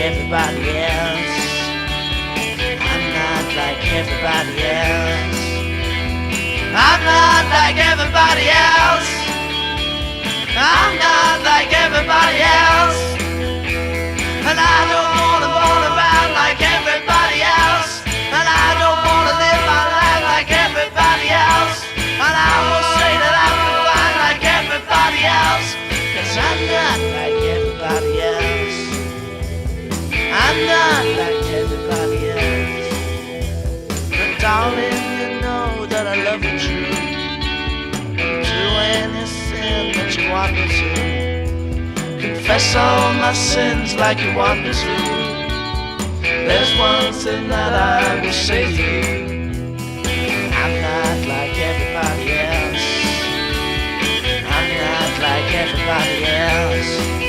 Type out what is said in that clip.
everybody else. I'm not like everybody else. I'm not like everybody else. I'm not like everybody else. And I don't wanna roll around like everybody else. And I don't wanna live my life like everybody else. And I will say that I'm fine like everybody else. 'Cause I'm not like everybody else. I'm not like everybody else. But darling, you know that I love you true. Do anything that you want me to. Confess all my sins like you want me to. There's one thing that I will say to you. I'm not like everybody else. I'm not like everybody else.